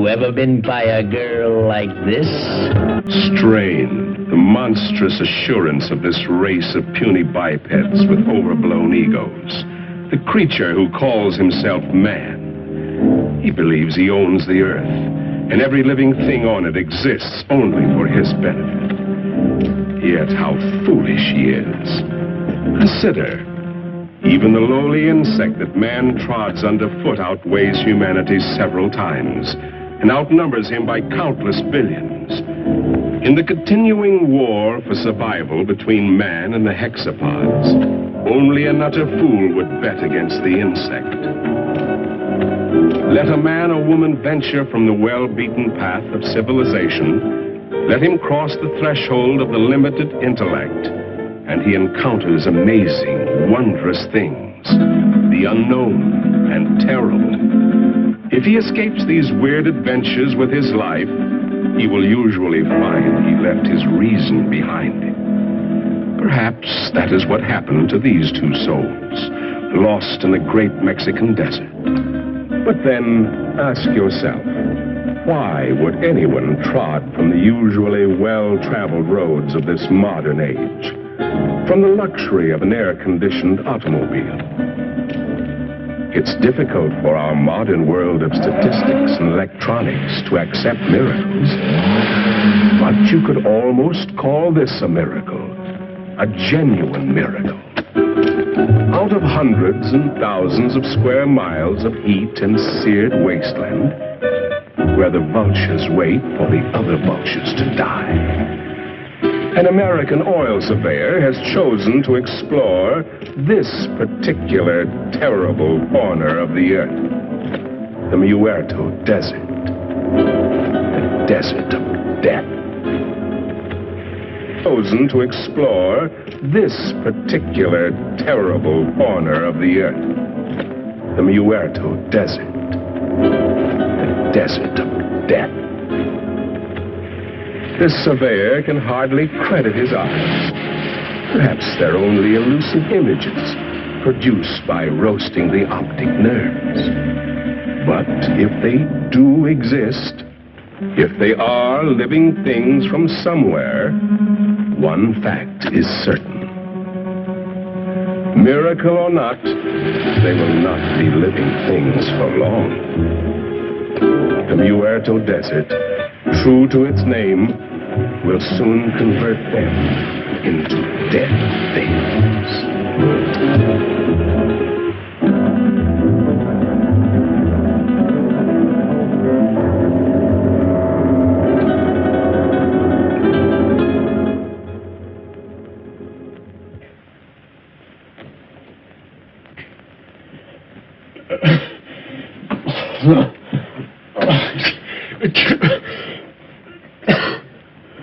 ever been by a girl like this? Strain, the monstrous assurance of this race of puny bipeds with overblown egos. The creature who calls himself man. He believes he owns the earth, and every living thing on it exists only for his benefit. Yet how foolish he is. Consider, even the lowly insect that man trods underfoot outweighs humanity several times, and outnumbers him by countless billions. In the continuing war for survival between man and the hexapods, only an utter fool would bet against the insect. Let a man or woman venture from the well-beaten path of civilization. Let him cross the threshold of the limited intellect, and he encounters amazing, wondrous things, the unknown and terrible. If he escapes these weird adventures with his life, he will usually find he left his reason behind him. Perhaps that is what happened to these two souls, lost in the great Mexican desert. But then, ask yourself, why would anyone trod from the usually well-traveled roads of this modern age, from the luxury of an air-conditioned automobile? It's difficult for our modern world of statistics and electronics to accept miracles. But you could almost call this a miracle, a genuine miracle. Out of hundreds and thousands of square miles of heat and seared wasteland, where the vultures wait for the other vultures to die, an American oil surveyor has chosen to explore this particular terrible corner of the earth, the Muerto Desert, the desert of death. Chosen to explore this particular terrible corner of the earth, the Muerto Desert, the desert of death. This surveyor can hardly credit his eyes. Perhaps they're only elusive images produced by roasting the optic nerves. But if they do exist, if they are living things from somewhere, one fact is certain. Miracle or not, they will not be living things for long. The Muerto Desert, true to its name, will soon convert them into dead things.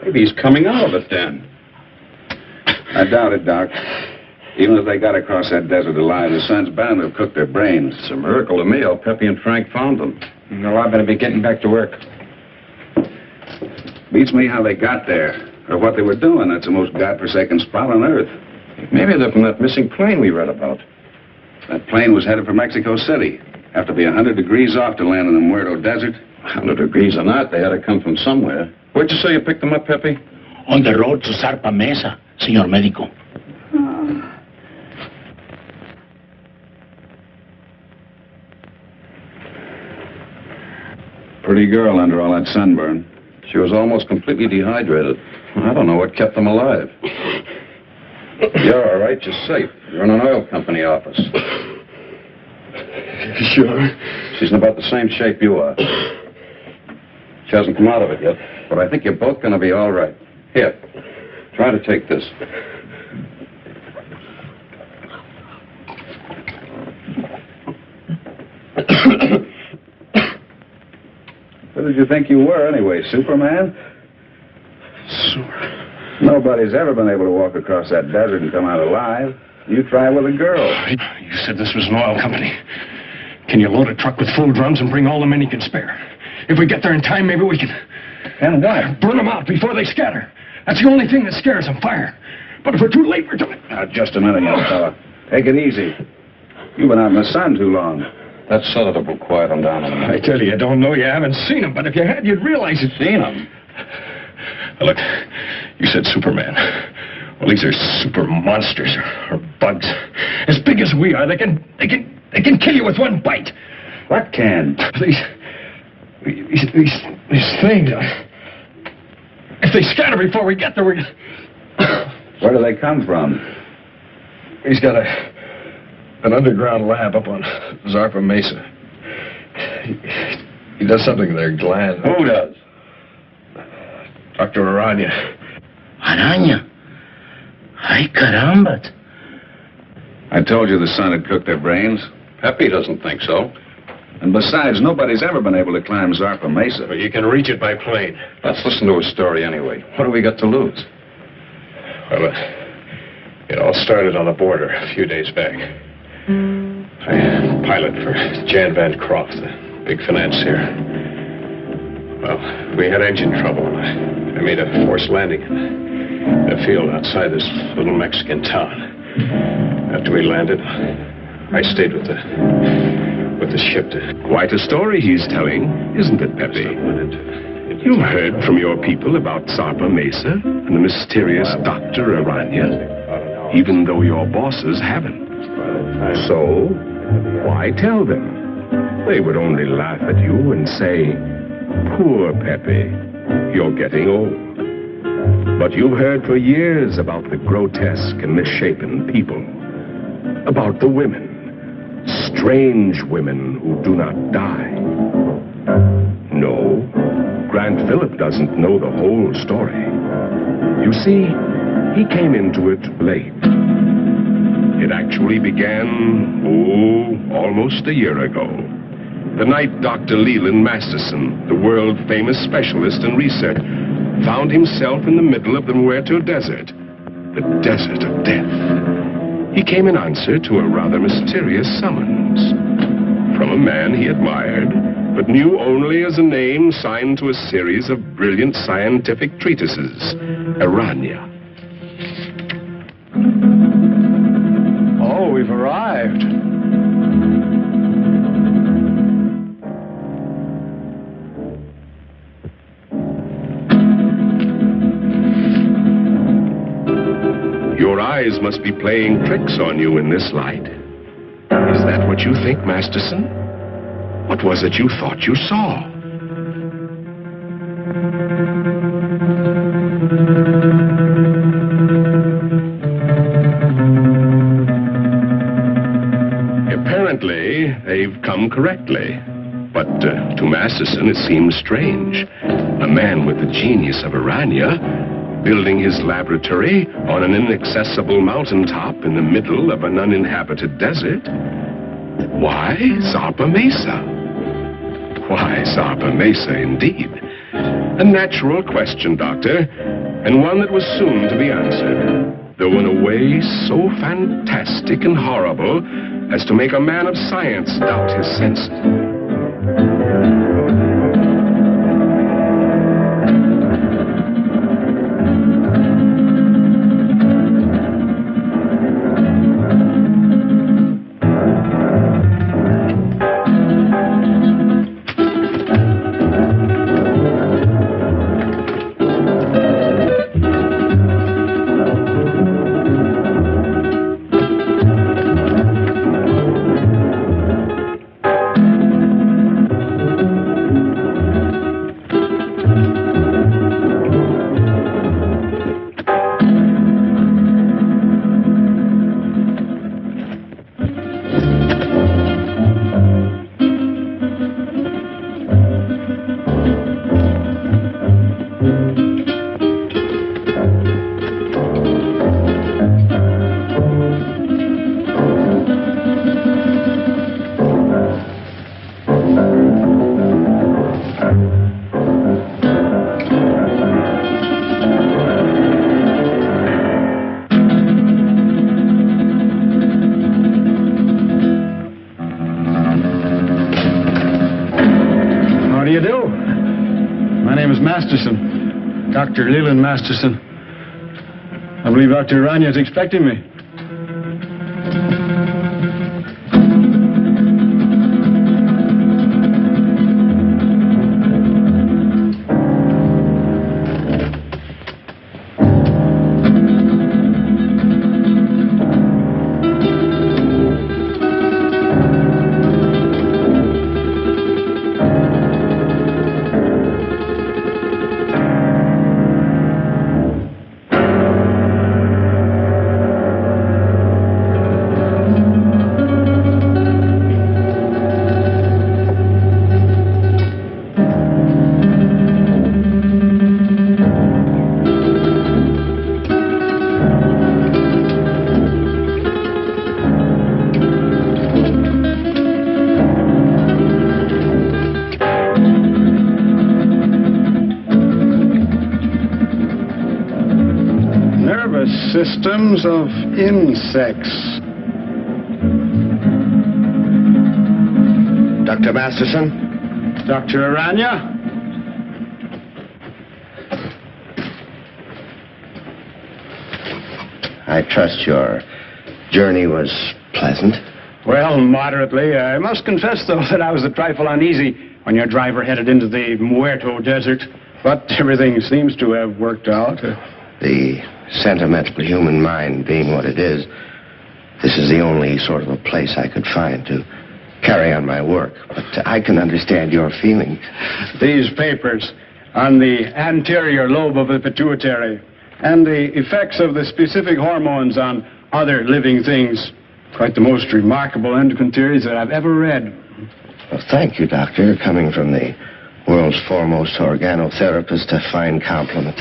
Maybe he's coming out of it then. I doubt it, Doc. Even if they got across that desert alive, the sun's bound to have cooked their brains. It's a miracle to me how Peppy and Frank found them. No, I better be getting back to work. Beats me how they got there, or what they were doing. That's the most godforsaken spot on Earth. Maybe they're from that missing plane we read about. That plane was headed for Mexico City. Have to be 100 degrees off to land in the Muerto Desert. 100 degrees or not, they had to come from somewhere. Where'd you say you picked them up, Peppy? On the road to Zarpa Mesa, señor médico. Pretty girl under all that sunburn. She was almost completely dehydrated. I don't know what kept them alive. You're all right. You're safe. You're in an oil company office. Sure. She's in about the same shape you are. She hasn't come out of it yet, but I think you're both going to be all right. Here, try to take this. Who did you think you were, anyway, Superman? Sure. Nobody's ever been able to walk across that desert and come out alive. You try with a girl. You said this was an oil company. Can you load a truck with food drums and bring all the men you can spare? If we get there in time, maybe we can... And what? Burn them out before they scatter. That's the only thing that scares them, fire. But if we're too late, we're doing... Now, just a minute, young fella. Take it easy. You've been out in the sun too long. That senator will quiet him down a minute. I tell you don't know. You haven't seen him, but if you had, you'd realize it. Seen him? Look, you said Superman. Well, these are super monsters, or bugs. As big as we are, they can kill you with one bite. What can? These things, if they scatter before we get there, we... Where do they come from? He's got an underground lab up on Zarpa Mesa. He does something there, Glenn. Who does? Dr. Aranya. Araña. Ay, caramba. I told you the son had cooked their brains. Pepe doesn't think so. And besides, nobody's ever been able to climb Zarpa Mesa. But you can reach it by plane. Let's listen to his story anyway. What do we got to lose? Well, it all started on the border a few days back. I pilot for Jan Van Croft, the big financier. Well, we had engine trouble. I made a forced landing in a field outside this little Mexican town. After we landed, I stayed with the ship to... Quite a story he's telling, isn't it, Pepe? You've heard from your people about Zarpa Mesa and the mysterious Dr. Aranya, even though your bosses haven't. So, why tell them? They would only laugh at you and say, "Poor Pepe, you're getting old." But you've heard for years about the grotesque and misshapen people, about the women, strange women who do not die. No, Grant Phillip doesn't know the whole story. You see, he came into it late. It actually began, almost a year ago. The night Dr. Leland Masterson, the world-famous specialist in research, found himself in the middle of the Muerto Desert, the desert of death. He came in answer to a rather mysterious summons from a man he admired, but knew only as a name signed to a series of brilliant scientific treatises, Aranya. Oh, we've arrived. Your eyes must be playing tricks on you in this light. Is that what you think, Masterson? What was it you thought you saw? Apparently, they've come correctly. But to Masterson, it seems strange. A man with the genius of Aranya, building his laboratory on an inaccessible mountaintop in the middle of an uninhabited desert. Why Zarpa Mesa? Why Zarpa Mesa, indeed? A natural question, Doctor, and one that was soon to be answered, though in a way so fantastic and horrible as to make a man of science doubt his senses. Masterson. Dr. Leland Masterson. I believe Dr. Aranya is expecting me. systems of insects. Dr. Masterson? Dr. Aranya? I trust your journey was pleasant. Well, moderately. I must confess, though, that I was a trifle uneasy when your driver headed into the Muerto Desert. But everything seems to have worked out. The sentimental human mind being what it is, this is the only sort of a place I could find to carry on my work. But I can understand your feelings. These papers on the anterior lobe of the pituitary and the effects of the specific hormones on other living things. Quite the most remarkable endocrine theories that I've ever read. Well, thank you, Doctor. Coming from the world's foremost organotherapist, a fine compliment.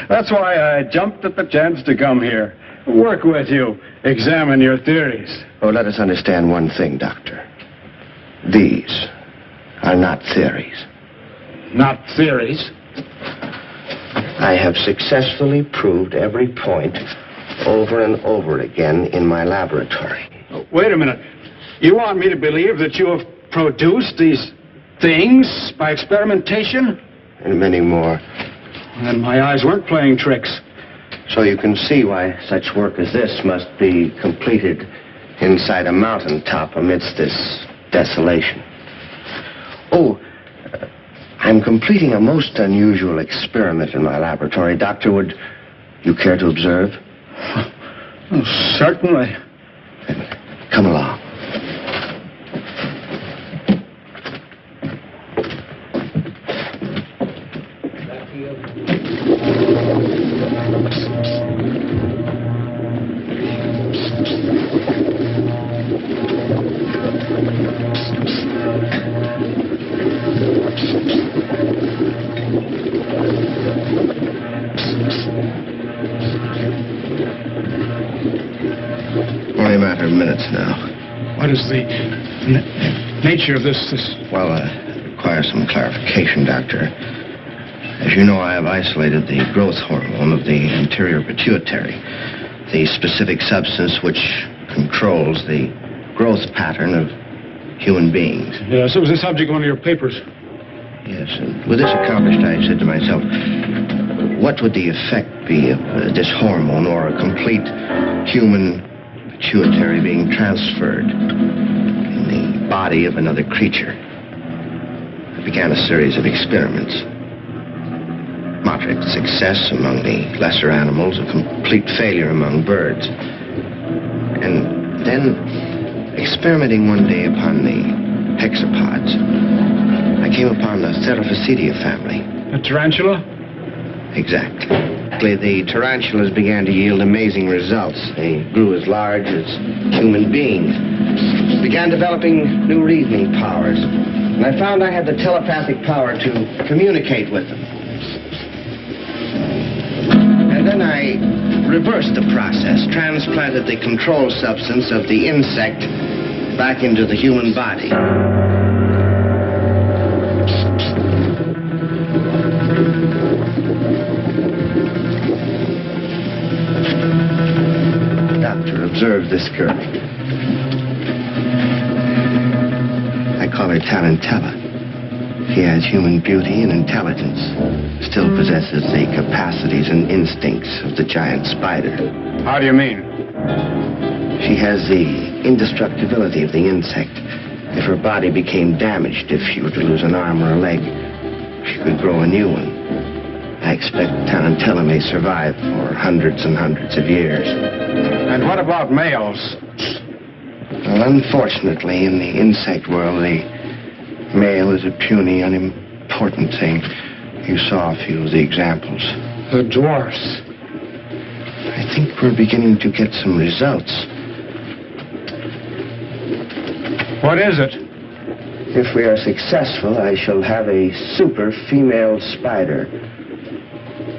That's why I jumped at the chance to come here. Work with you. Examine your theories. Oh, let us understand one thing, Doctor. These are not theories. Not theories? I have successfully proved every point over and over again in my laboratory. Wait a minute. You want me to believe that you have produced these things by experimentation? And many more. And my eyes weren't playing tricks. So you can see why such work as this must be completed inside a mountaintop amidst this desolation. Oh, I'm completing a most unusual experiment in my laboratory. Doctor, would you care to observe? Oh, certainly. Then come along. Only a matter of minutes now. What is the nature of this? Well, it requires some clarification, Doctor. As you know, I have isolated the growth hormone of the anterior pituitary, the specific substance which controls the growth pattern of human beings. Yes, it was the subject of one of your papers. Yes, and with this accomplished, I said to myself, what would the effect be of this hormone or a complete human pituitary being transferred in the body of another creature? I began a series of experiments. Moderate success among the lesser animals, a complete failure among birds. And then, experimenting one day upon the hexapods, I came upon the Theraphosidia family. A tarantula? Exactly. The tarantulas began to yield amazing results. They grew as large as human beings. Began developing new reasoning powers. And I found I had the telepathic power to communicate with them. And then I reversed the process, transplanted the control substance of the insect back into the human body. Doctor, observe this girl. I call her Tarantella. She has human beauty and intelligence, still possesses the capacities and instincts of the giant spider. How do you mean? She has the indestructibility of the insect. If her body became damaged, if she were to lose an arm or a leg, she could grow a new one. I expect Tarantella may survive for hundreds and hundreds of years. And what about males? Well, unfortunately, in the insect world, the male is a puny, unimportant thing. You saw a few of the examples. The dwarfs. I think we're beginning to get some results. What is it? If we are successful, I shall have a super female spider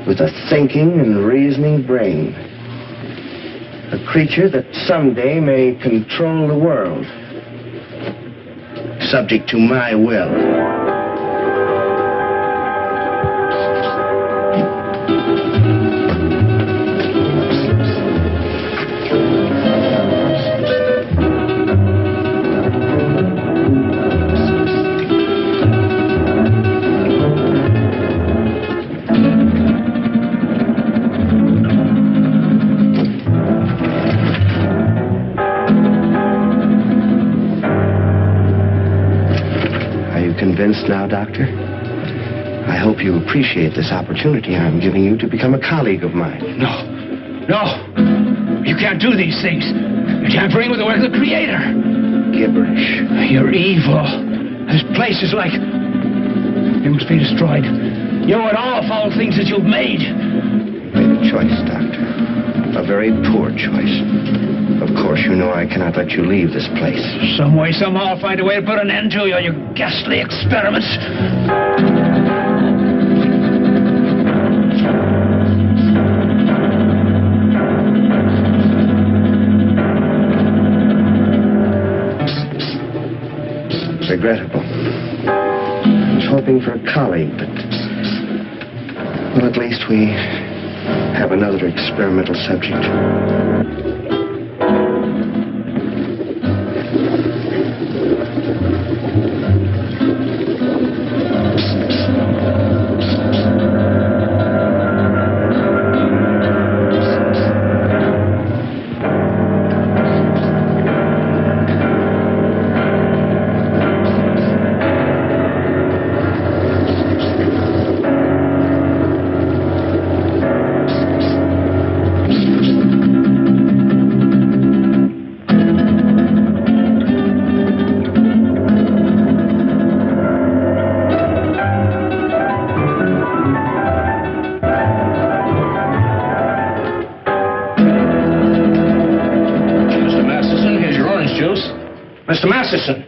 with a thinking and reasoning brain. A creature that someday may control the world, subject to my will. convinced now, Doctor? I hope you appreciate this opportunity I'm giving you to become a colleague of mine. No. You can't do these things. You're tampering with the work of the Creator. Gibberish. You're evil. This place is like... It must be destroyed. You and all foul things that you've made. You made a choice, Doctor. A very poor choice. Of course, you know I cannot let you leave this place. Some way, somehow, I'll find a way to put an end to your ghastly experiments. Regrettable. I was hoping for a colleague, but... Well, at least we have another experimental subject. Mr. Masterson.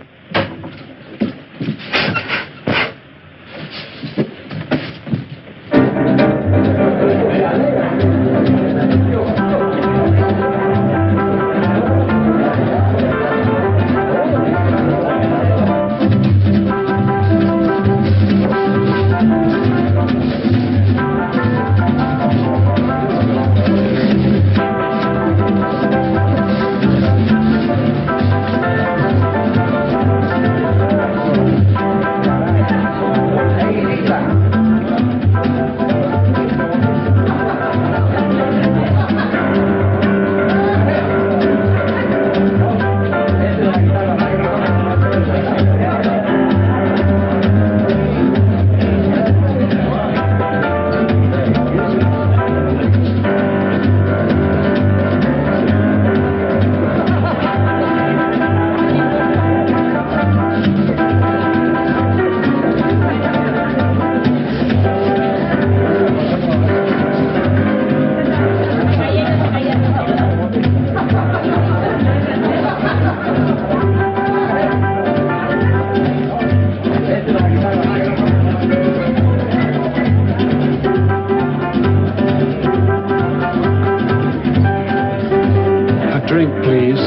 Drink, please.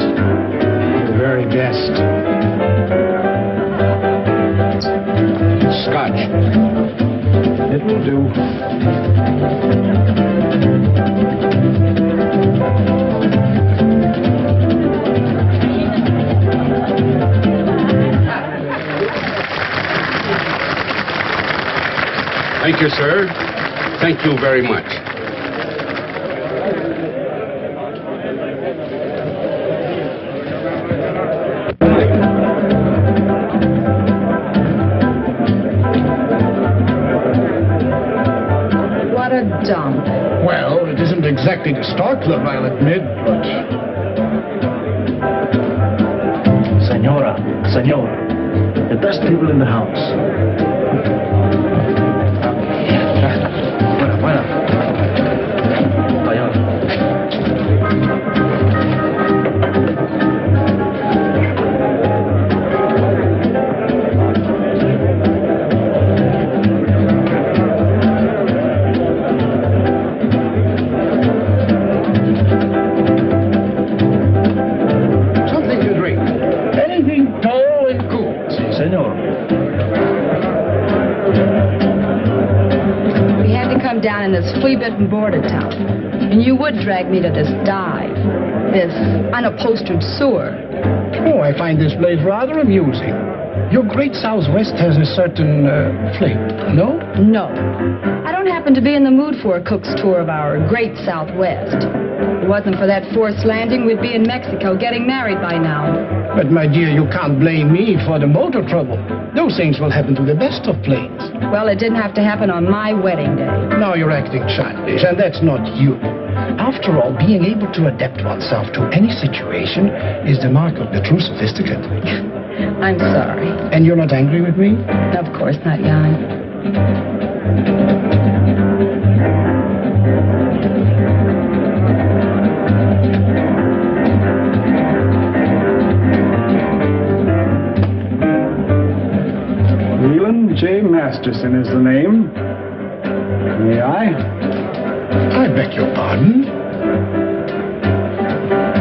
The very best. Scotch. It will do. Thank you, sir. Thank you very much. What a dump. Well, it isn't exactly the Star Club, I'll admit, but... Senora, the best people in the house. Buena. Vaya. Something to drink. Anything tall and cool. Si, senor. We had to come down in this flea-bitten border town. And you would drag me to this dive. This unupholstered sewer. Oh, I find this place rather amusing. Your Great Southwest has a certain flavor, no? No. I don't happen to be in the mood for a cook's tour of our Great Southwest. If it wasn't for that forced landing, we'd be in Mexico getting married by now. But, my dear, you can't blame me for the motor trouble. Those things will happen to the best of planes. Well, it didn't have to happen on my wedding day. Now you're acting childish, and that's not you. After all, being able to adapt oneself to any situation is the mark of the true sophisticate. I'm sorry. And you're not angry with me? Of course not, Jan. Leland J. Masterson is the name. May I? I beg your pardon?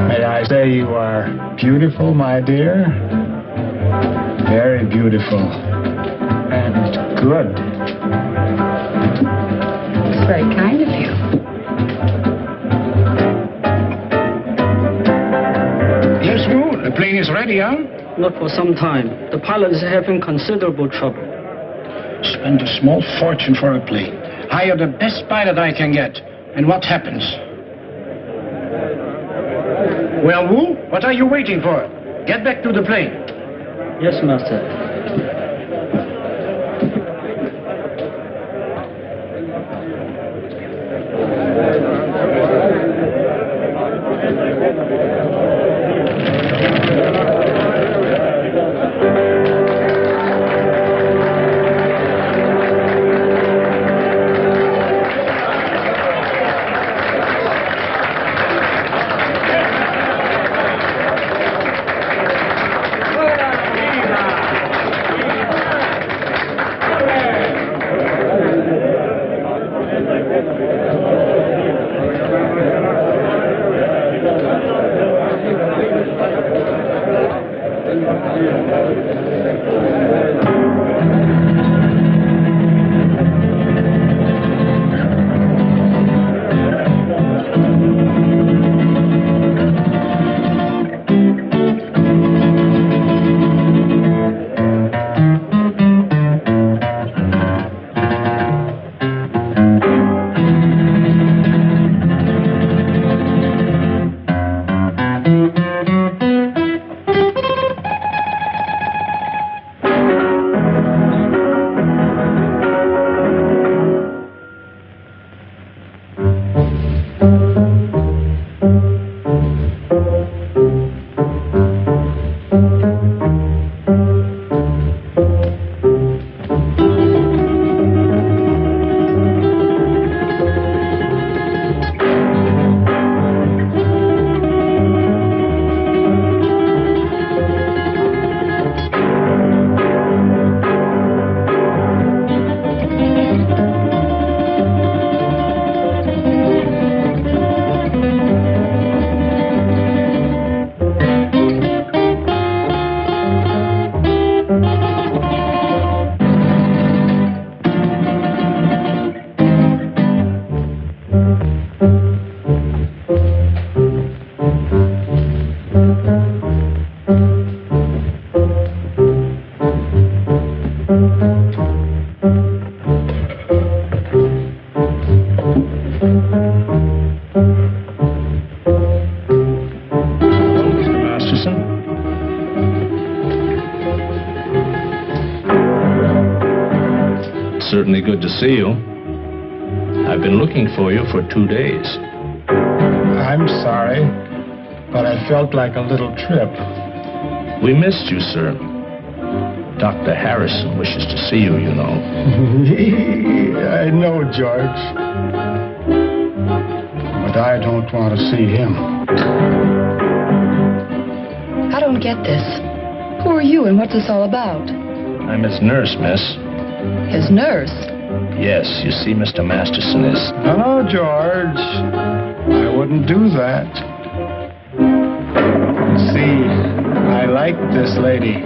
May I say you are beautiful, my dear? Very beautiful. And good. It's very kind of you. Yes, Lou, the plane is ready, huh? Not for some time. The pilot is having considerable trouble. Spend a small fortune for a plane. Hire the best pilot I can get. And what happens? Well, Wu, what are you waiting for? Get back to the plane. Yes, master. Certainly good to see you. I've been looking for you for 2 days. I'm sorry, but I felt like a little trip. We missed you, sir. Dr. Harrison wishes to see you, you know. I know, George. But I don't want to see him. I don't get this. Who are you and what's this all about? I'm his nurse, miss. His nurse? Yes, you see, Mr. Masterson is... No, George. I wouldn't do that. See, I like this lady.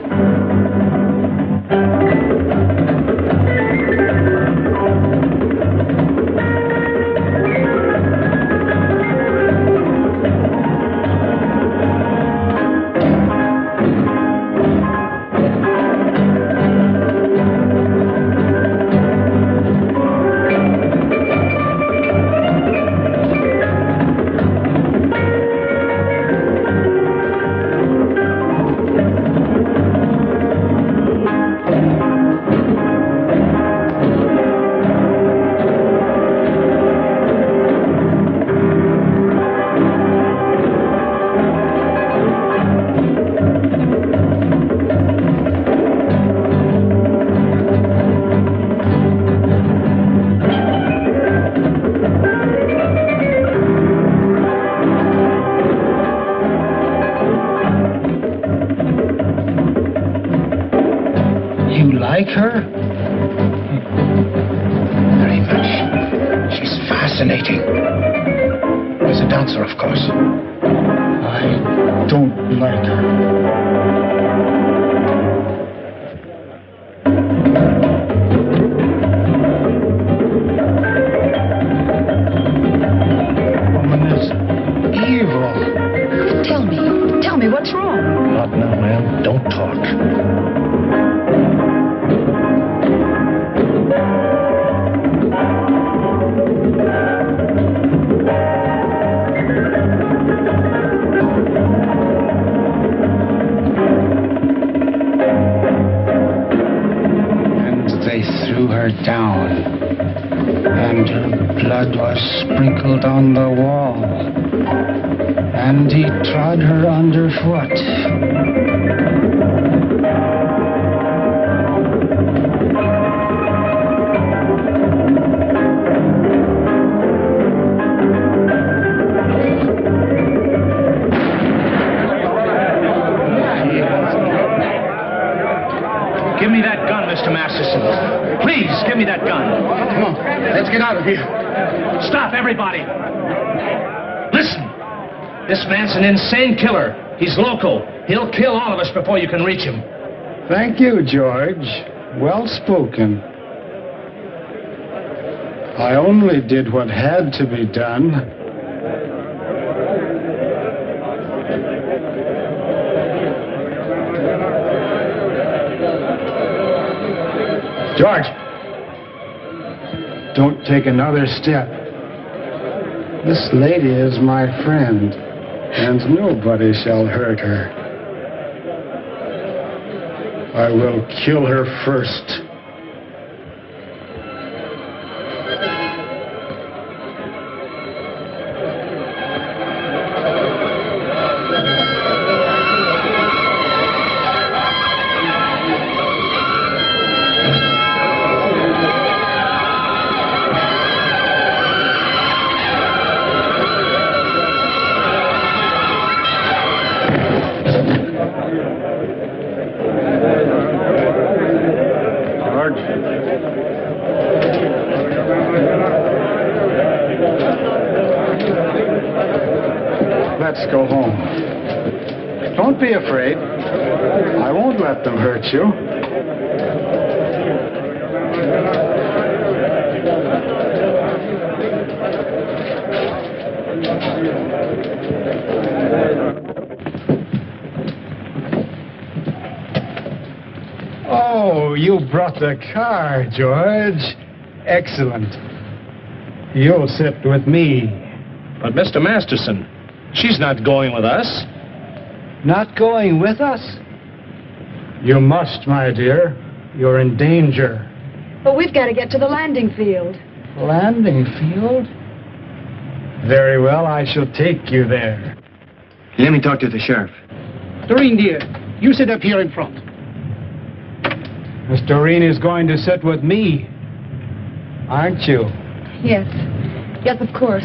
You like her? Very much. She's fascinating. As a dancer, of course. I don't like her. Woman is evil. Tell me what's wrong? Not now, ma'am. Don't talk. And they threw her down. And her blood was sprinkled on the wall. And he trod her underfoot. Give me that gun, Mr. Masterson. Please, give me that gun. Come on, let's get out of here. Stop, everybody. Listen. This man's an insane killer. He's local. He'll kill all of us before you can reach him. Thank you, George. Well spoken. I only did what had to be done. George, don't take another step. This lady is my friend, and nobody shall hurt her. I will kill her first. Let's go home. Don't be afraid. I won't let them hurt you. Oh, you brought the car, George. Excellent. You'll sit with me. But, Mr. Masterson, she's not going with us. Not going with us? You must, my dear. You're in danger. But we've got to get to the landing field. Landing field? Very well, I shall take you there. Let me talk to the sheriff. Doreen, dear, you sit up here in front. Miss Doreen is going to sit with me, aren't you? Yes. Yes, of course.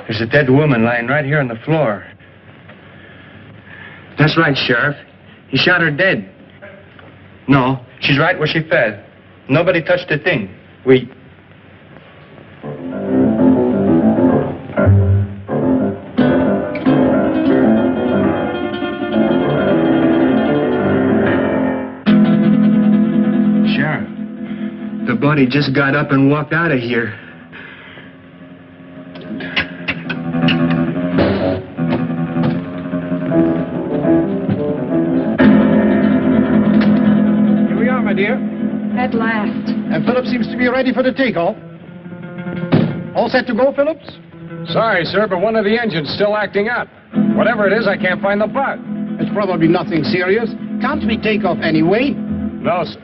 There's a dead woman lying right here on the floor. That's right, Sheriff. He shot her dead. No, she's right where she fell. Nobody touched a thing. We... Sheriff, the body just got up and walked out of here. At last. And Phillips seems to be ready for the takeoff. All set to go, Phillips? Sorry, sir, but one of the engines still acting up. Whatever it is, I can't find the bug. It's probably nothing serious. Can't we take off anyway? No, sir.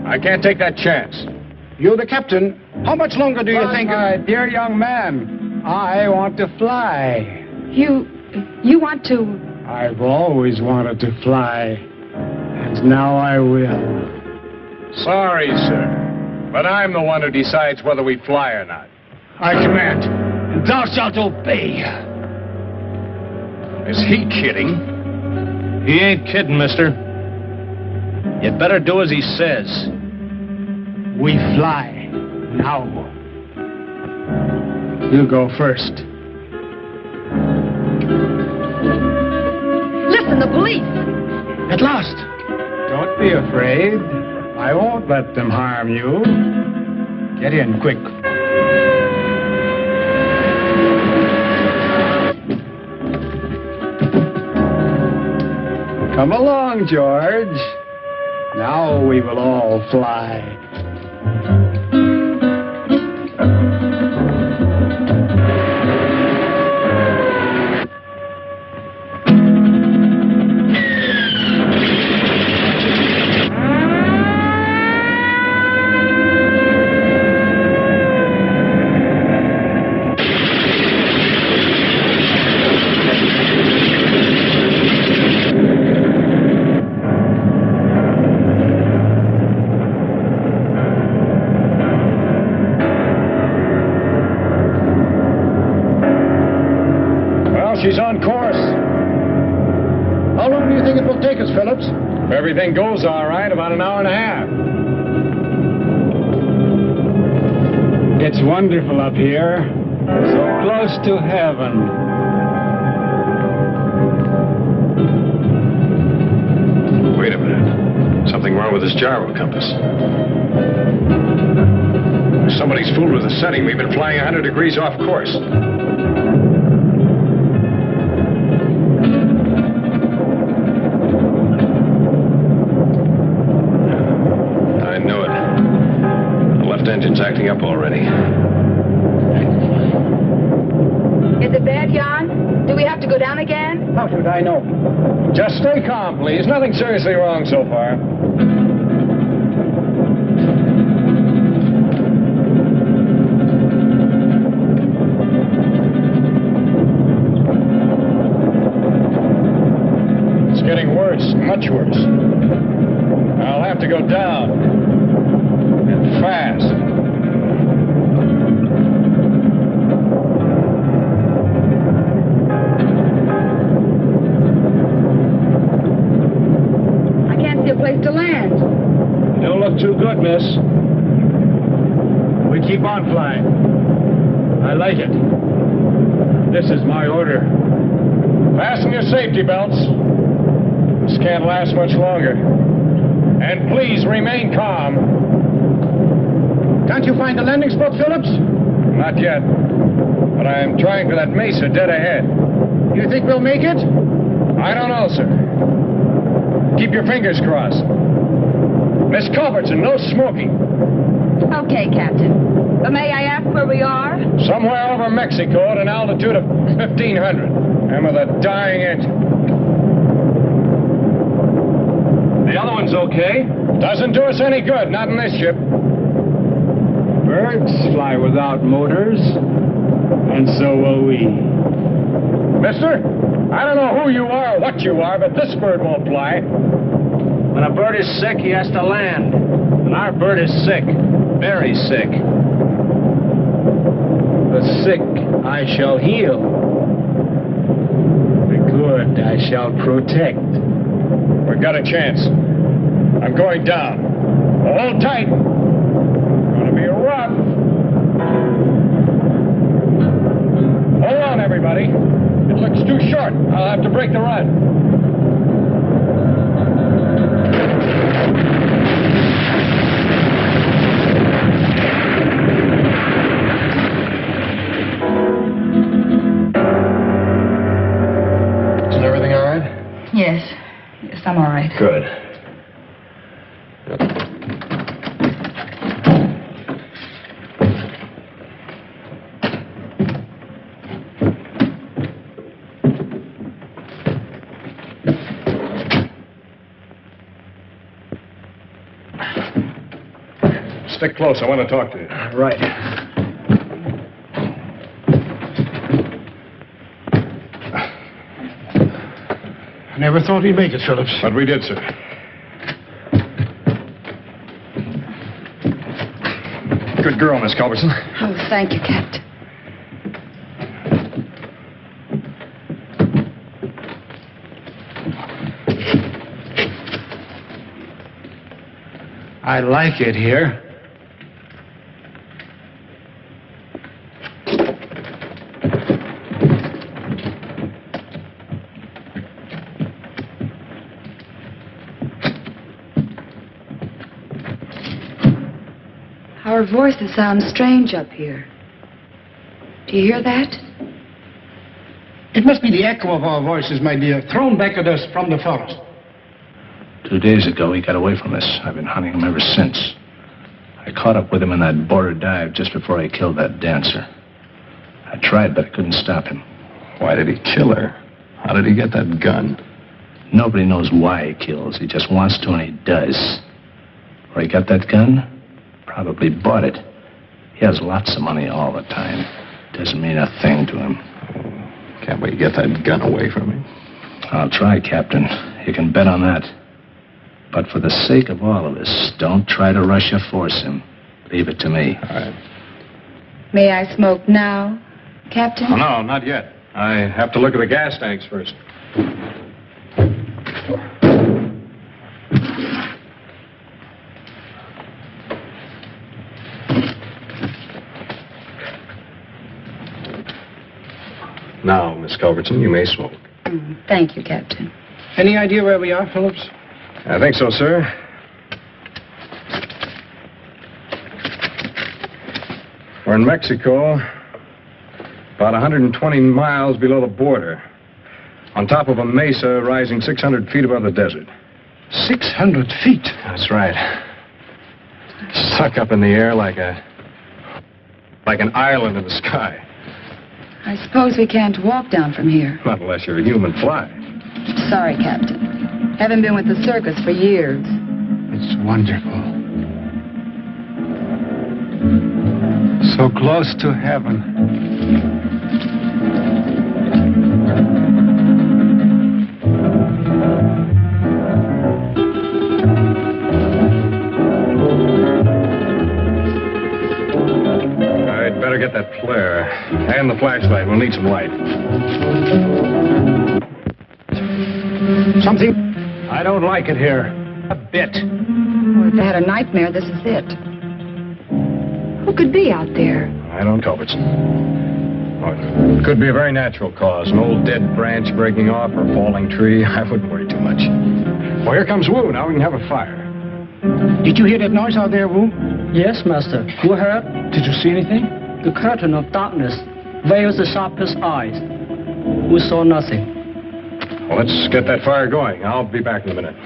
I can't take that chance. You're the captain. How much longer do you think... My dear young man, I want to fly. You want to... I've always wanted to fly, and now I will. Sorry, sir, but I'm the one who decides whether we fly or not. I command, and thou shalt obey. Is he kidding? He ain't kidding, mister. You'd better do as he says. We fly now. You go first. Listen, the police! At last. Don't be afraid. I won't let them harm you. Get in quick. Come along, George. Now we will all fly. She's on course. How long do you think it will take us, Phillips? If everything goes all right, about an hour and a half. It's wonderful up here. So close to heaven. Wait a minute. Something wrong with this gyro compass. Somebody's fooled with the setting. We've been flying 100 degrees off course. Engine's acting up already. Is it bad, Jan? Do we have to go down again? How should I know? Just stay calm, please. Nothing seriously wrong so far. It's getting worse, much worse. I'll have to go down. And fast. Place to land. Don't look too good, miss. We keep on flying. I like it. This is my order. Fasten your safety belts. This can't last much longer. And please remain calm. Can't you find the landing spot, Phillips? Not yet. But I am trying for that mesa dead ahead. You think we'll make it? I don't know, sir. Keep your fingers crossed. Miss Culbertson, no smoking. Okay, Captain. But may I ask where we are? Somewhere over Mexico at an altitude of 1,500. And with a dying engine. The other one's okay. Doesn't do us any good, not in this ship. Birds fly without motors. And so will we. Mister? I don't know who you are or what you are, but this bird won't fly. When a bird is sick, he has to land. And our bird is sick. Very sick. The sick I shall heal. The good I shall protect. We've got a chance. I'm going down. Hold tight. Gonna be rough. Hold on, everybody. It looks too short. I'll have to break the run. Isn't everything all right? Yes. Yes, I'm all right. Good. Stick close. I want to talk to you. Right. Never thought we'd make it, Phillips. But we did, sir. Good girl, Miss Culbertson. Oh, thank you, Captain. I like it here. Our voices sound strange up here. Do you hear that? It must be the echo of our voices, my dear, thrown back at us from the forest. 2 days ago, he got away from us. I've been hunting him ever since. I caught up with him in that border dive just before I killed that dancer. I tried, but I couldn't stop him. Why did he kill her? How did he get that gun? Nobody knows why he kills. He just wants to, and he does. Where he got that gun? Probably bought it. He has lots of money all the time. Doesn't mean a thing to him. Can't we get that gun away from him? I'll try, Captain. You can bet on that. But for the sake of all of us, don't try to rush or force him. Leave it to me. All right. May I smoke now, Captain? Oh, no, not yet. I have to look at the gas tanks first. Now, Miss Culbertson, you may smoke. Thank you, Captain. Any idea where we are, Phillips? I think so, sir. We're in Mexico, about 120 miles below the border, on top of a mesa rising 600 feet above the desert. 600 feet? That's right. Stuck up in the air like an island in the sky. I suppose we can't walk down from here. Not unless you're a human fly. Sorry, Captain. Haven't been with the circus for years. It's wonderful. So close to heaven. Better get that flare. And the flashlight. We'll need some light. Something? I don't like it here. A bit. Well, if they had a nightmare, this is it. Who could be out there? I don't know, Culbertson. Oh, it could be a very natural cause. An old dead branch breaking off or a falling tree. I wouldn't worry too much. Well, here comes Wu. Now we can have a fire. Did you hear that noise out there, Wu? Yes, Master. You heard? Did you see anything? The curtain of darkness veils the sharpest eyes. We saw nothing. Well, let's get that fire going. I'll be back in a minute.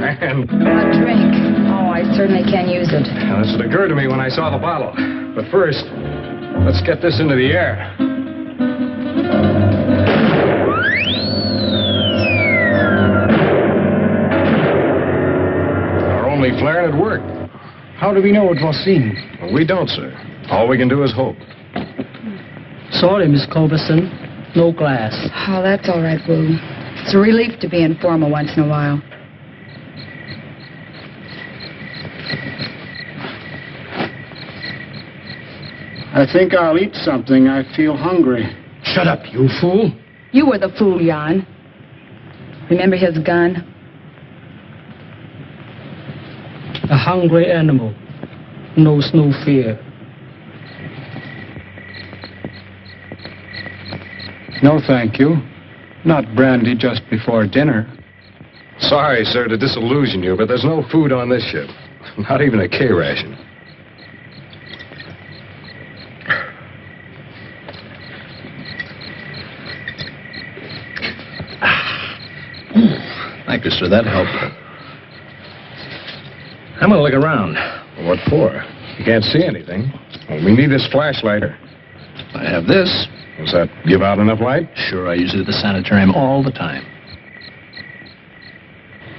And a drink. Oh, I certainly can use it. Now, this had occurred to me when I saw the bottle. But first, let's get this into the air. Our only flare and it worked. How do we know it was seen? Well, we don't, sir. All we can do is hope. Sorry, Miss Culbertson. No glass. Oh, that's all right, Wu. It's a relief to be informal once in a while. I think I'll eat something. I feel hungry. Shut up, you fool. You were the fool, Jan. Remember his gun? A hungry animal knows no fear. No, thank you. Not brandy just before dinner. Sorry, sir, to disillusion you, but there's no food on this ship. Not even a K ration. Thank you, sir. That helped. I'm going to look around. What for? You can't see anything. Well, we need this flashlight. I have this. Does that give out enough light? Sure, I use it at the sanitarium all the time.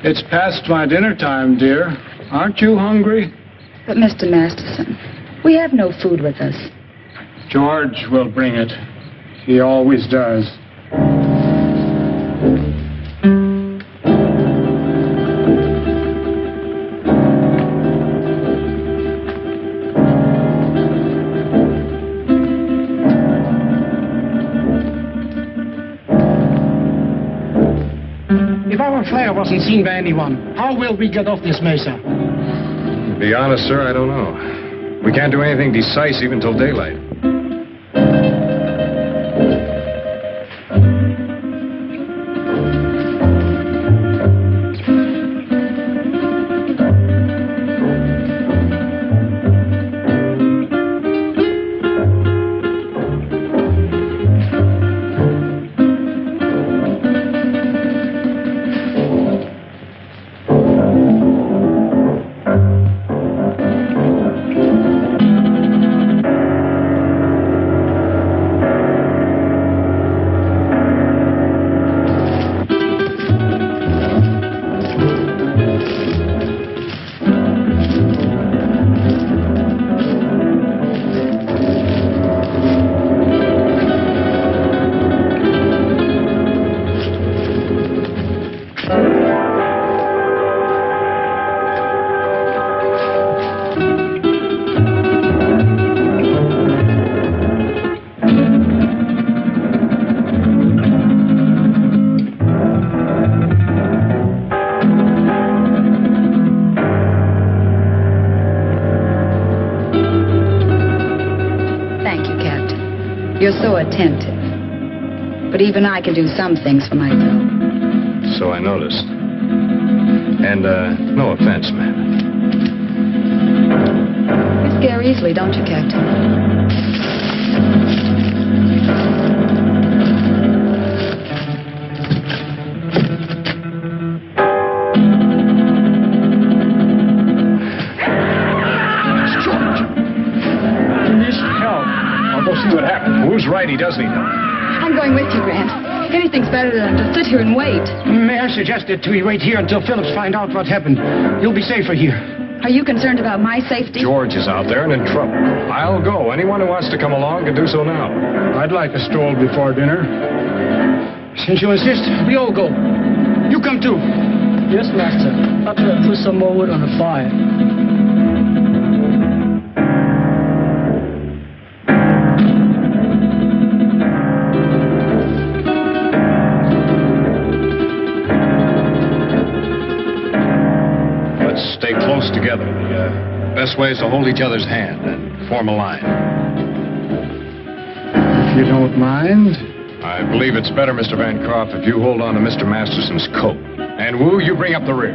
It's past my dinner time, dear. Aren't you hungry? But, Mr. Masterson, we have no food with us. George will bring it. He always does. If our flare wasn't seen by anyone, how will we get off this mesa? To be honest, sir, I don't know. We can't do anything decisive until daylight. You're so attentive. But even I can do some things for myself. So I noticed. And, no offense, ma'am. You scare easily, don't you, Captain? See what happened. Who's right? He doesn't know. I'm going with you, Grant. Anything's better than to sit here and wait. May I suggest that we wait here until Phillips find out what happened? You'll be safer here. Are you concerned about my safety? George is out there and in trouble. I'll go. Anyone who wants to come along can do so now. I'd like a stroll before dinner. Since you insist, we all go. You come too. Yes, Master. After I put some more wood on the fire. Stay close together. The best way is to hold each other's hand and form a line. If you don't mind. I believe it's better, Mr. Bancroft, if you hold on to Mr. Masterson's coat. And Wu, you bring up the rear.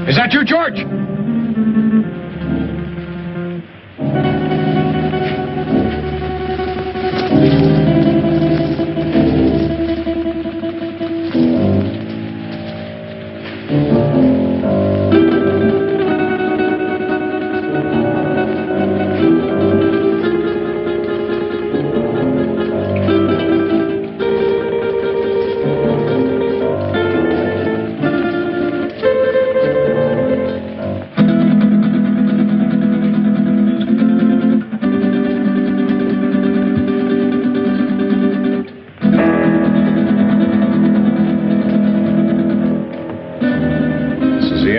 Is that you, George?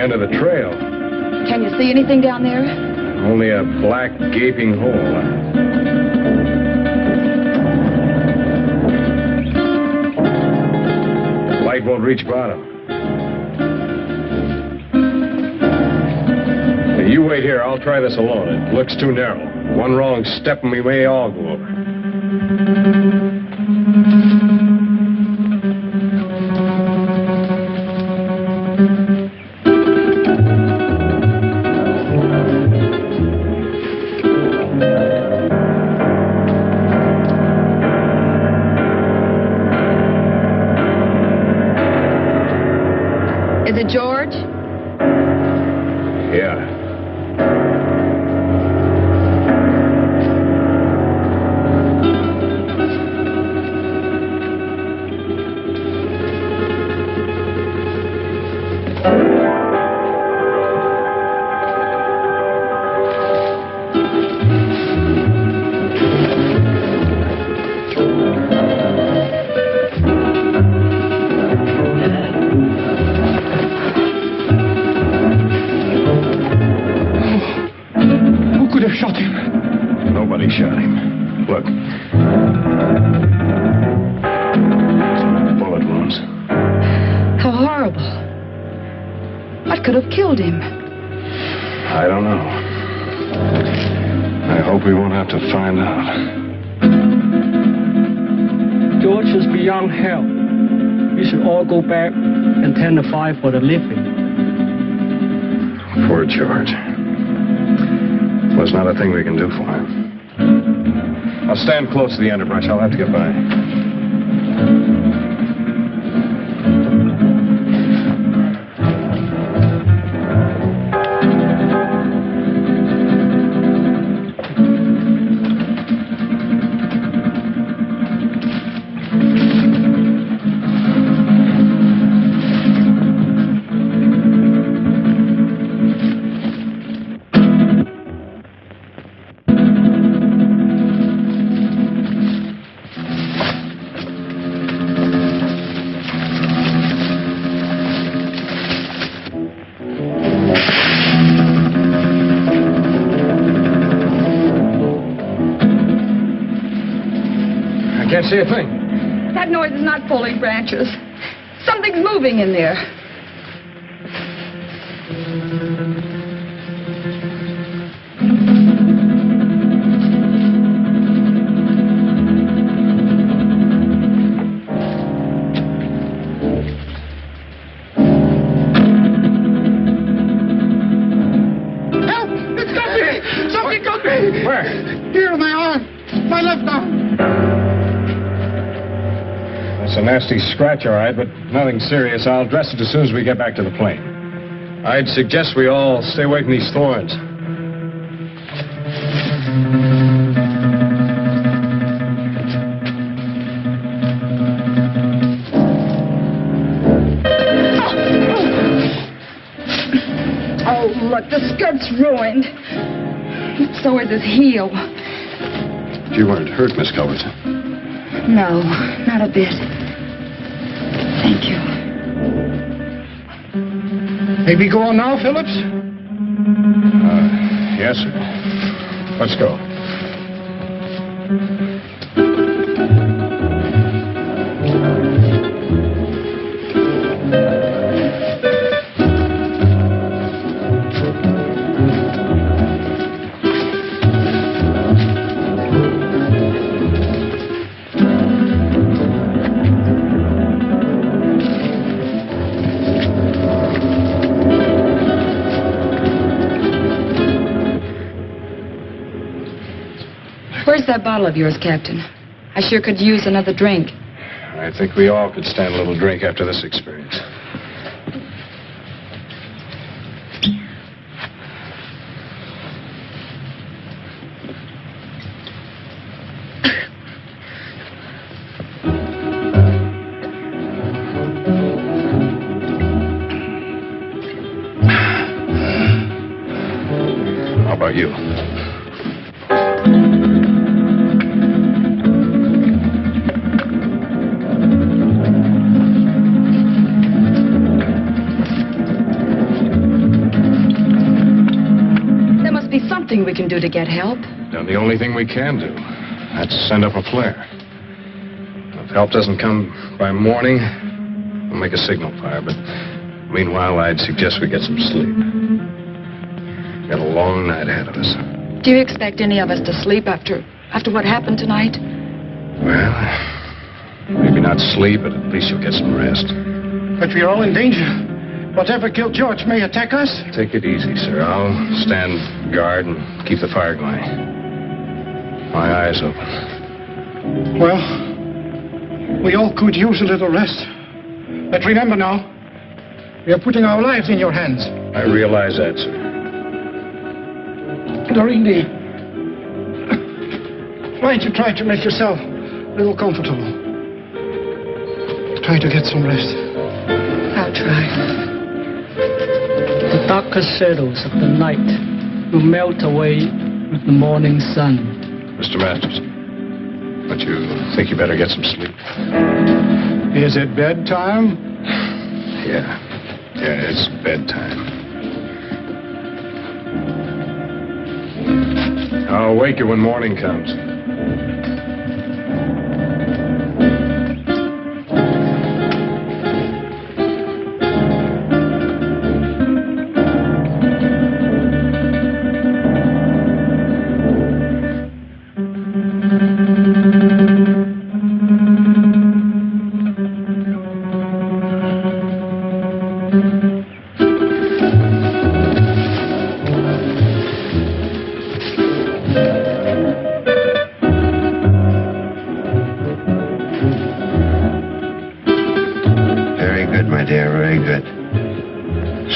the end of the trail. Can you see anything down there? Only a black, gaping hole. Light won't reach bottom. Hey, you wait here. I'll try this alone. It looks too narrow. One wrong step and we may all go over. Is it George? Yeah. Nobody shot him. Look. Bullet wounds. How horrible. What could have killed him? I don't know. I hope we won't have to find out. George is beyond help. We should all go back and tend the fire for the living. Poor George. There's not a thing we can do for him. I'll stand close to the underbrush. I'll have to get by. Can't see a thing. That noise is not falling branches. Something's moving in there. Help! It's got me! Something got me! Where? Here, my arm. My left arm. It's a nasty scratch, all right, but nothing serious. I'll dress it as soon as we get back to the plane. I'd suggest we all stay away from these thorns. Oh, look, the skirt's ruined. So is his heel. You weren't hurt, Miss Culbertson. No, not a bit. Thank you. Maybe go on now, Phillips? Yes, sir. Let's go. Where's that bottle of yours, Captain? I sure could use another drink. I think we all could stand a little drink after this experience. How about you? something we can do to get help. Done the only thing we can do. That's send up a flare. If help doesn't come by morning, we'll make a signal fire. But meanwhile, I'd suggest we get some sleep. Got a long night ahead of us. Do you expect any of us to sleep after what happened tonight? Well, maybe not sleep, but at least you'll get some rest. But we're all in danger. Whatever killed George may attack us. Take it easy, sir. I'll stand guard and keep the fire going. My eyes open. Well, we all could use a little rest. But remember now, we are putting our lives in your hands. I realize that, sir. Doreen, why don't you try to make yourself a little comfortable? Try to get some rest. I'll try. The darker shadows of the night will melt away with the morning sun. Mr. Masters, don't you think you better get some sleep? Is it bedtime? Yeah, it's bedtime. I'll wake you when morning comes.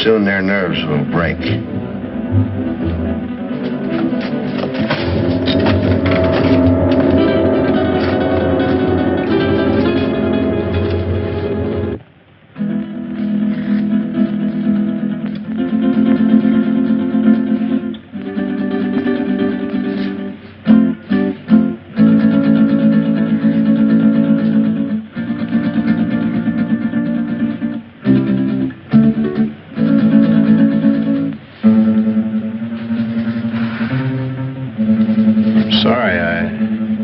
Soon their nerves will break. Sorry, I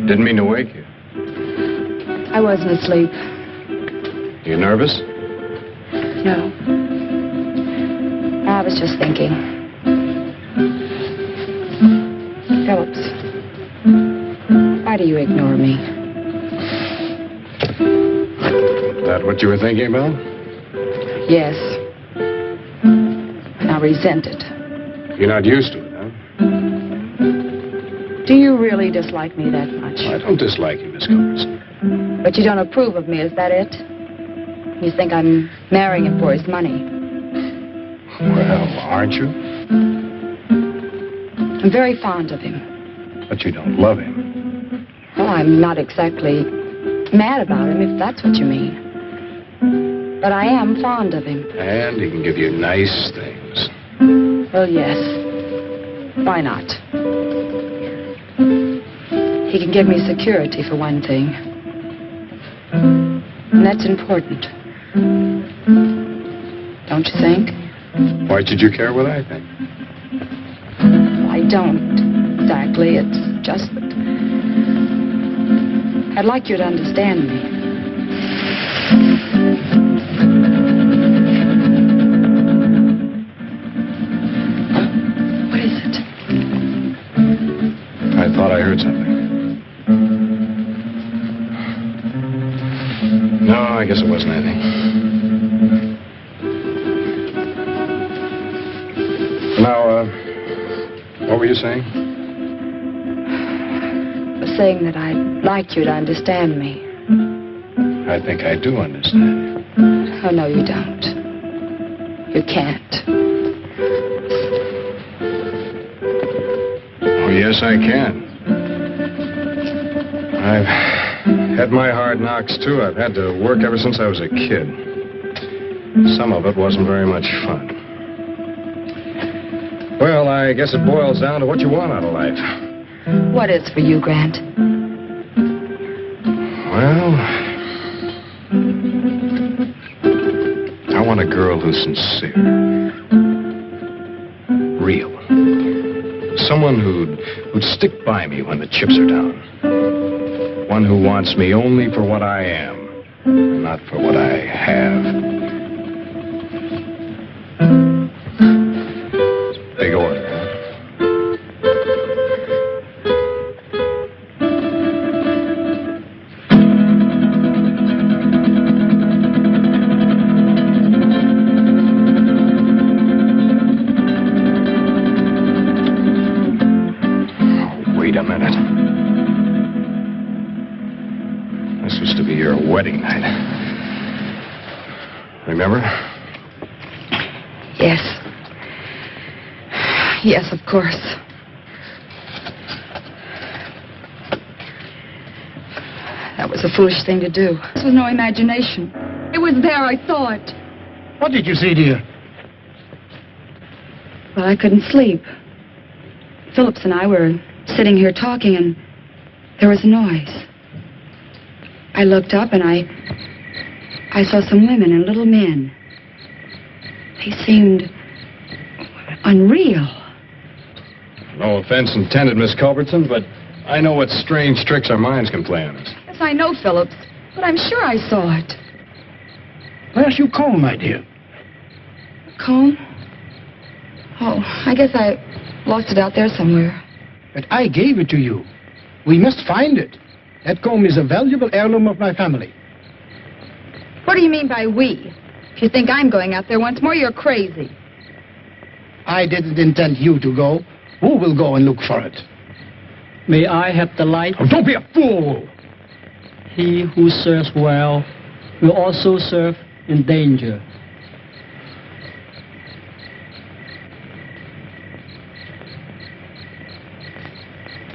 didn't mean to wake you. I wasn't asleep. You nervous? No. I was just thinking. Phillips, why do you ignore me? Is that what you were thinking about? Yes. And I resent it. You're not used to it, huh? Do you really dislike me that much? I don't dislike you, Miss Culbertson. But you don't approve of me, is that it? You think I'm marrying him for his money? Well, aren't you? I'm very fond of him. But you don't love him. Well, I'm not exactly mad about him, if that's what you mean. But I am fond of him. And he can give you nice things. Well, yes. Why not? He can give me security, for one thing. And that's important. Don't you think? Why should you care what I think? I don't, exactly. It's just that I'd like you to understand me. What is it? I thought I heard something. No, I guess it wasn't anything. Now, what were you saying? I was saying that I'd like you to understand me. I think I do understand. Oh, no, you don't. You can't. Oh, yes, I can. I've had my hard knocks, too. I've had to work ever since I was a kid. Some of it wasn't very much fun. Well, I guess it boils down to what you want out of life. What is for you, Grant? Well, I want a girl who's sincere. Real. Someone who'd stick by me when the chips are down. One who wants me only for what I am, not for what I have. Big order, huh? Wait a minute. This was to be your wedding night. Remember? Yes. Yes, of course. That was a foolish thing to do. This was no imagination. It was there, I saw it. What did you see, dear? Well, I couldn't sleep. Phillips and I were sitting here talking, and there was a noise. I looked up, and I saw some women and little men. They seemed unreal. No offense intended, Miss Culbertson, but I know what strange tricks our minds can play on us. Yes, I know, Phillips, but I'm sure I saw it. Where's your comb, my dear? Comb? Oh, I guess I lost it out there somewhere. But I gave it to you. We must find it. That comb is a valuable heirloom of my family. What do you mean by we? If you think I'm going out there once more, you're crazy. I didn't intend you to go. Who will go and look for it? May I have the light? Oh, don't be a fool! He who serves well will also serve in danger.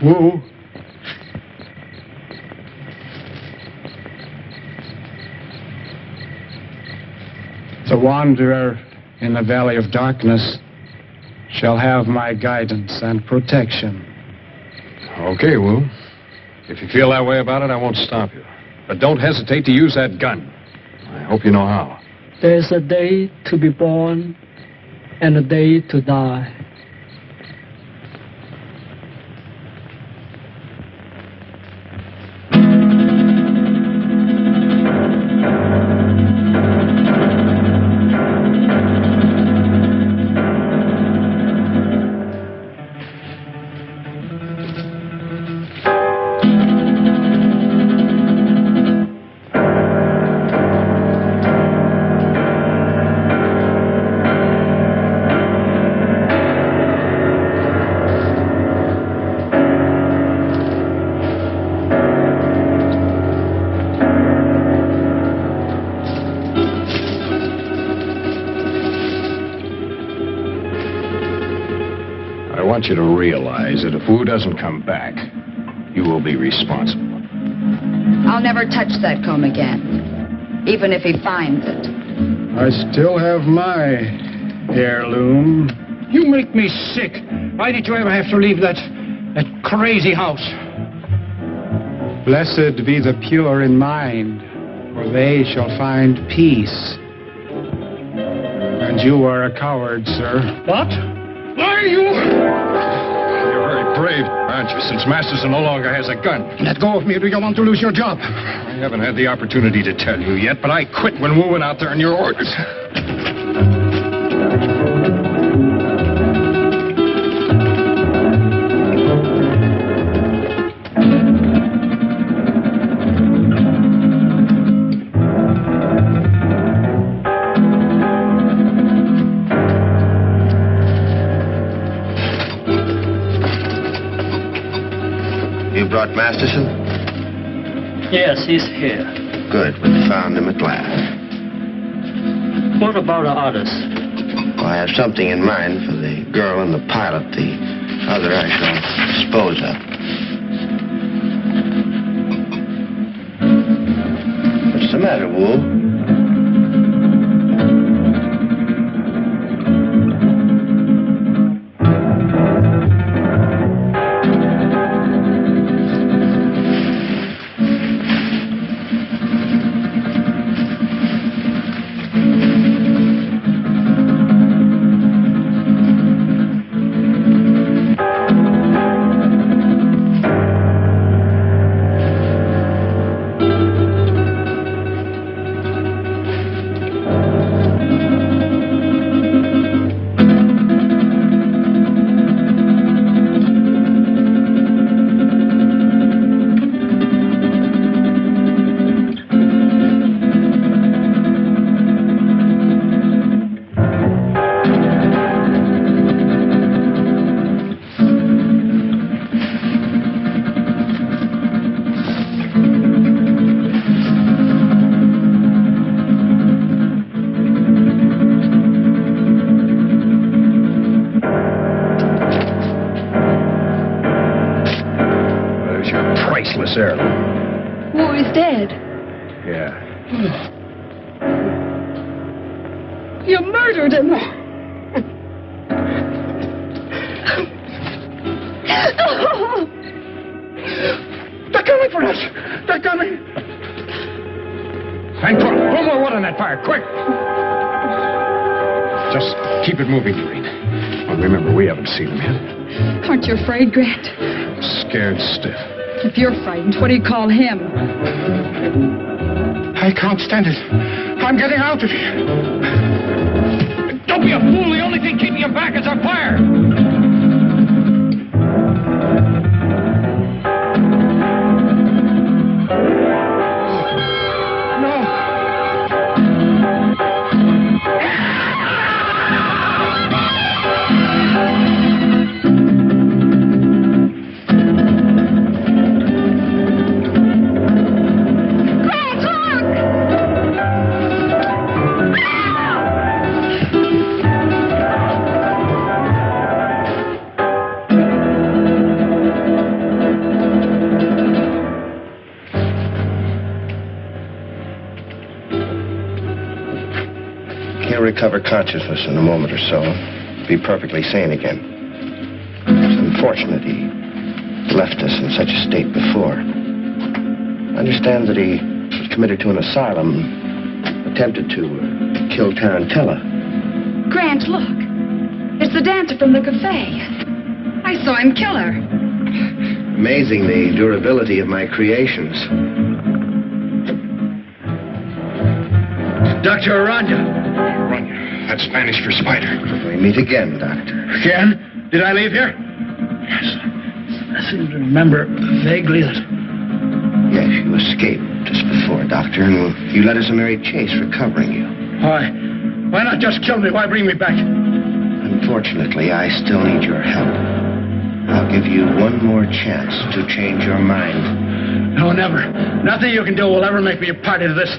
Who? The wanderer in the valley of darkness shall have my guidance and protection. Okay, Wu. If you feel that way about it, I won't stop you. But don't hesitate to use that gun. I hope you know how. There's a day to be born and a day to die. I want you to realize that if Wu doesn't come back, you will be responsible. I'll never touch that comb again, even if he finds it. I still have my heirloom. You make me sick. Why did you ever have to leave that crazy house? Blessed be the pure in mind, for they shall find peace. And you are a coward, sir. What? Why are you? You're very brave, aren't you, since Masterson no longer has a gun? Let go of me, or do you want to lose your job? I haven't had the opportunity to tell you yet, but I quit when Wu went out there on your orders. You brought Masterson? Yes, he's here. Good, we found him at last. What about the others? Well, I have something in mind for the girl and the pilot. The other I shall dispose of. What's the matter, Wu? necessarily. Oh, he's dead. Yeah. You murdered him. They're coming for us! They're coming! And throw more wood on that fire, quick! Just keep it moving, Doreen. Well, remember, we haven't seen him yet. Aren't you afraid, Grant? I'm scared stiff. If you're frightened, what do you call him? I can't stand it. I'm getting out of here. Don't be a fool. The only thing keeping you back is our fire. He'll recover consciousness in a moment or so. Be perfectly sane again. It's unfortunate he left us in such a state before. I understand that he was committed to an asylum, attempted to kill Tarantella. Grant, look. It's the dancer from the cafe. I saw him kill her. Amazing the durability of my creations. Dr. Aranya. That's Spanish for spider. We meet again, Doctor. Again? Did I leave here? Yes. I seem to remember vaguely that... Yes, you escaped just before, Doctor, and you led us a merry chase recovering you. Why? Why not just kill me? Why bring me back? Unfortunately, I still need your help. I'll give you one more chance to change your mind. No, never. Nothing you can do will ever make me a party to this.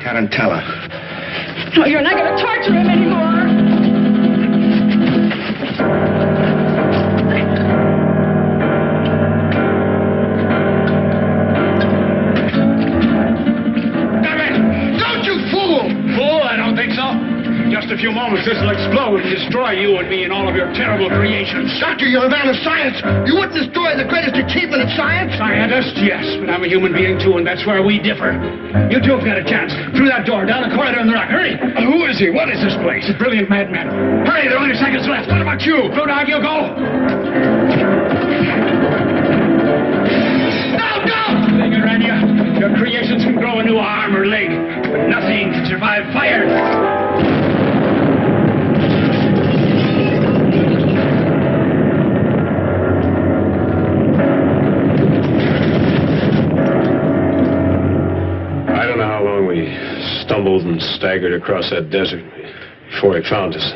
Tarantella. No, you're not going to torture him anymore. Damn it! Don't you fool! Fool? I don't think so. Just a few moments, this will explode and destroy you and me and all of your terrible creations. Doctor, you're a man of science. You wouldn't destroy the greatest achievement of science? Scientist, yes, but I'm a human being too, and that's where we differ. You two have got a chance. Through that door, down the corridor in the rock. Hurry! Who is he? What is this place? He's a brilliant madman. Hurry, there are only seconds left. What about you? Blue Dog, you go. No, don't! Thing around you. Your creations can grow a new arm or leg, but nothing can survive fire. Stumbled and staggered across that desert before he found us.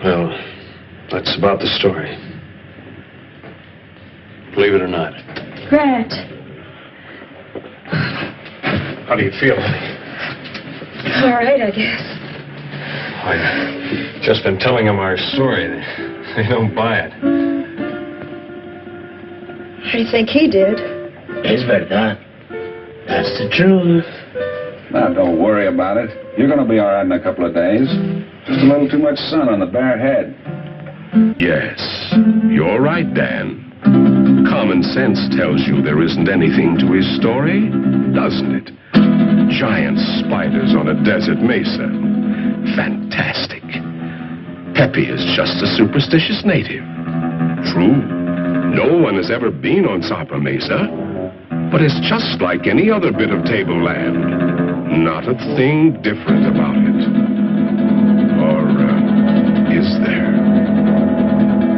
Well, that's about the story. Believe it or not. Grant. How do you feel? All right, I guess. I've just been telling them our story. They don't buy it. How do you think he did? Es verdad. That's the truth. Now, don't worry about it. You're going to be all right in a couple of days. Just a little too much sun on the bare head. Yes, you're right, Dan. Common sense tells you there isn't anything to his story, doesn't it? Giant spiders on a desert mesa. Fantastic. Pepe is just a superstitious native. True, no one has ever been on Sapra Mesa, but it's just like any other bit of tableland. Not a thing different about it. Or is there?